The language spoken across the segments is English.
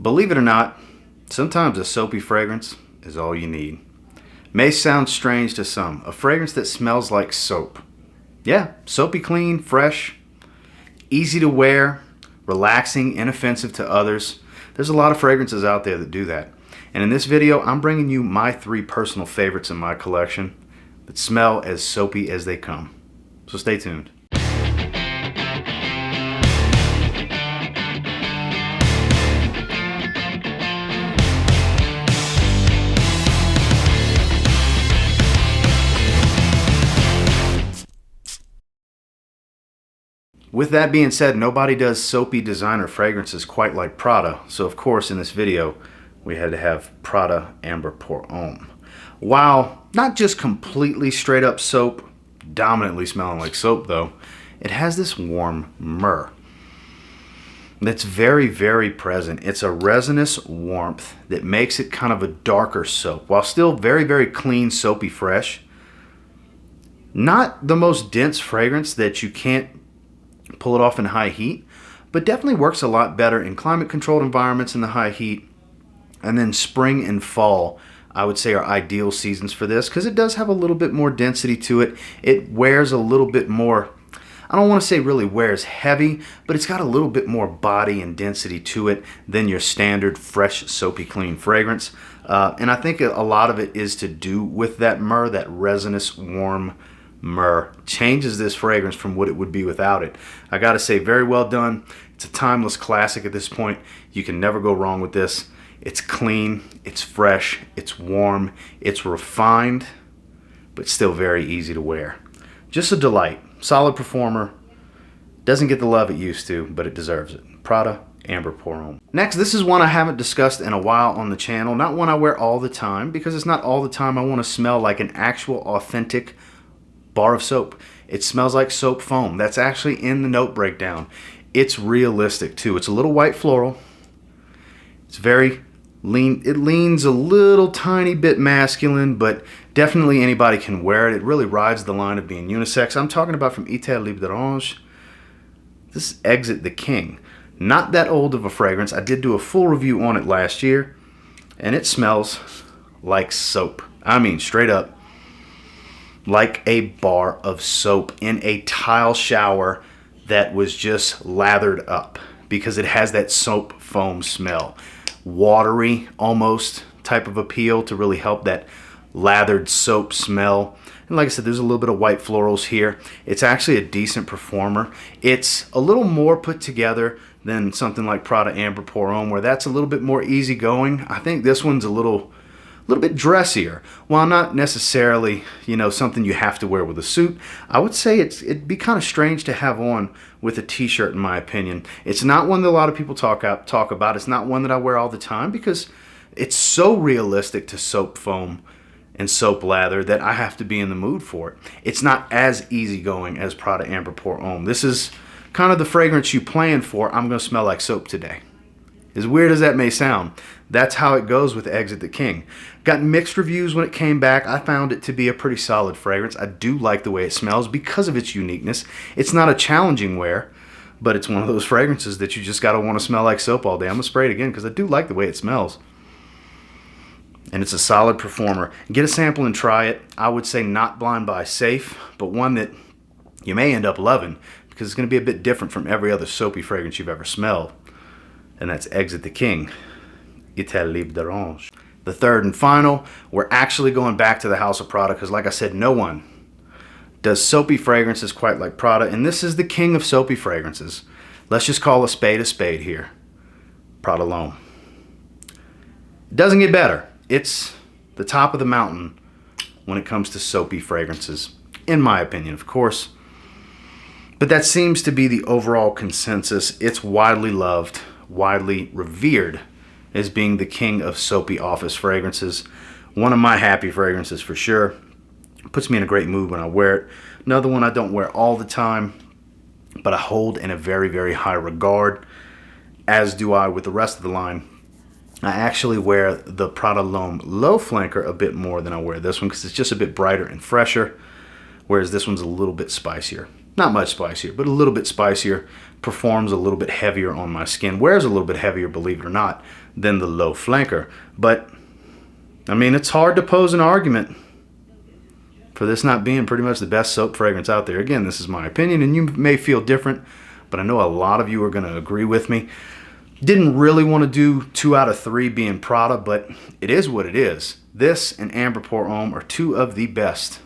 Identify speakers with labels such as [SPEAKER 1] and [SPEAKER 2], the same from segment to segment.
[SPEAKER 1] Believe it or not, sometimes a soapy fragrance is all you need. May sound strange to some, a fragrance that smells like soap. Yeah, soapy clean, fresh, easy to wear, relaxing, inoffensive to others. There's a lot of fragrances out there that do that. And in this video, I'm bringing you my 3 personal favorites in my collection that smell as soapy as they come. So stay tuned. With that being said, nobody does soapy designer fragrances quite like Prada, so of course in this video we had to have Prada Amber Pour Homme. While not just completely straight up soap, dominantly smelling like soap though, it has this warm myrrh that's very, very present. It's a resinous warmth that makes it kind of a darker soap, while still very, very clean, soapy fresh. Not the most dense fragrance that you can't pull it off in high heat, but definitely works a lot better in climate controlled environments in the high heat. And then spring and fall, I would say, are ideal seasons for this because it does have a little bit more density to it. It wears a little bit more, I don't want to say really wears heavy, but it's got a little bit more body and density to it than your standard fresh, soapy, clean fragrance. And I think a lot of it is to do with that myrrh, that resinous, warm myrrh changes this fragrance from what it would be without it. I gotta say, very well done. It's a timeless classic at this point. You can never go wrong with this. It's clean, it's fresh, it's warm, it's refined, but still very easy to wear. Just a delight. Solid performer. Doesn't get the love it used to, but it deserves it. Prada Amber Pour Homme. Next, this is one I haven't discussed in a while on the channel. Not one I wear all the time, because it's not all the time I want to smell like an actual authentic bar of soap. It smells like soap foam. That's actually in the note breakdown. It's realistic too. It's a little white floral. It's very lean. It leans a little tiny bit masculine, but definitely anybody can wear it. It really rides the line of being unisex. I'm talking about from Etat Libre. This is Exit the King. Not that old of a fragrance. I did do a full review on it last year, and it smells like soap. I mean, straight up like a bar of soap in a tile shower that was just lathered up, because it has that soap foam smell. Watery almost type of appeal to really help that lathered soap smell. And like I said, there's a little bit of white florals here. It's actually a decent performer. It's a little more put together than something like Prada Amber Pour Homme, where that's a little bit more easygoing. I think this one's a little bit dressier. While not necessarily, something you have to wear with a suit, I would say it'd be kind of strange to have on with a t-shirt, in my opinion. It's not one that a lot of people talk about. It's not one that I wear all the time because it's so realistic to soap foam and soap lather that I have to be in the mood for it. It's not as easygoing as Prada Amber Pour Homme. This is kind of the fragrance you plan for. I'm going to smell like soap today. As weird as that may sound, that's how it goes with Exit the King. Got mixed reviews when it came back. I found it to be a pretty solid fragrance. I do like the way it smells because of its uniqueness. It's not a challenging wear, but it's one of those fragrances that you just gotta want to smell like soap all day. I'm gonna spray it again because I do like the way it smells. And it's a solid performer. Get a sample and try it. I would say not blind buy safe, but one that you may end up loving because it's gonna be a bit different from every other soapy fragrance you've ever smelled. And that's Exit the King, Etat Libre. The third and final, we're actually going back to the house of Prada because, like I said, no one does soapy fragrances quite like Prada, and this is the king of soapy fragrances. Let's just call a spade here. Prada L'Homme. It doesn't get better. It's the top of the mountain when it comes to soapy fragrances, in my opinion, of course. But that seems to be the overall consensus. It's widely loved, widely revered as being the king of soapy office fragrances. One of my happy fragrances for sure. Puts me in a great mood when I wear it. Another one I don't wear all the time, but I hold in a very, very high regard, as do I with the rest of the line. I actually wear the Prada L'Homme Low Flanker a bit more than I wear this one because it's just a bit brighter and fresher, whereas this one's a little bit spicier. Not much spicier, but a little bit spicier. Performs a little bit heavier on my skin. Wears a little bit heavier, believe it or not, than the low flanker. But, I mean, it's hard to pose an argument for this not being pretty much the best soap fragrance out there. Again, this is my opinion, and you may feel different, but I know a lot of you are going to agree with me. Didn't really want to do 2 out of 3 being Prada, but it is what it is. This and Amber Pour Homme are 2 of the best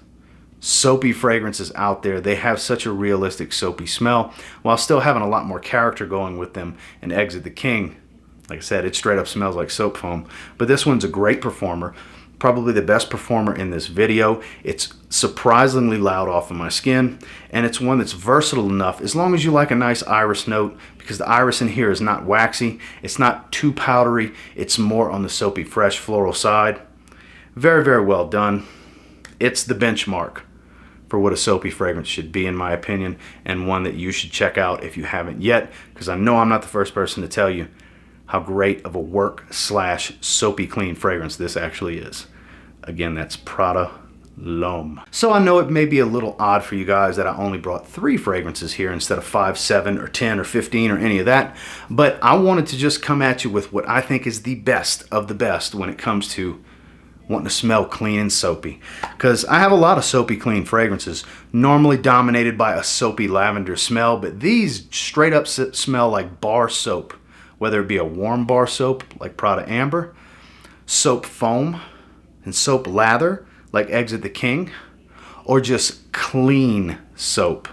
[SPEAKER 1] soapy fragrances out there. They have such a realistic soapy smell while still having a lot more character going with them. And Exit the King, like I said, it straight up smells like soap foam. But this one's a great performer, probably the best performer in this video. It's surprisingly loud off of my skin, and it's one that's versatile enough as long as you like a nice iris note, because the iris in here is not waxy, it's not too powdery, it's more on the soapy fresh floral side. Very, very well done. It's the benchmark for what a soapy fragrance should be, in my opinion, and one that you should check out if you haven't yet, because I know I'm not the first person to tell you how great of a work/soapy clean fragrance this actually is. Again, that's Prada L'Homme. So I know it may be a little odd for you guys that I only brought 3 fragrances here instead of 5, 7, or 10, or 15, or any of that, but I wanted to just come at you with what I think is the best of the best when it comes to wanting to smell clean and soapy, because I have a lot of soapy clean fragrances normally dominated by a soapy lavender smell, but these straight up smell like bar soap, whether it be a warm bar soap like Prada Amber, soap foam, and soap lather like Exit the King, or just clean soap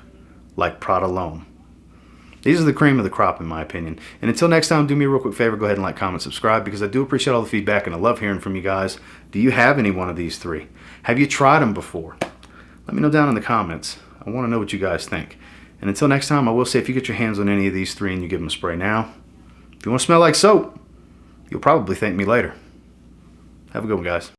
[SPEAKER 1] like Prada L'Homme. These are the cream of the crop, in my opinion. And until next time, do me a real quick favor, go ahead and like, comment, subscribe, because I do appreciate all the feedback and I love hearing from you guys. Do you have any one of these 3? Have you tried them before? Let me know down in the comments. I want to know what you guys think. And until next time, I will say, if you get your hands on any of these 3 and you give them a spray now, if you want to smell like soap, you'll probably thank me later. Have a good one, guys.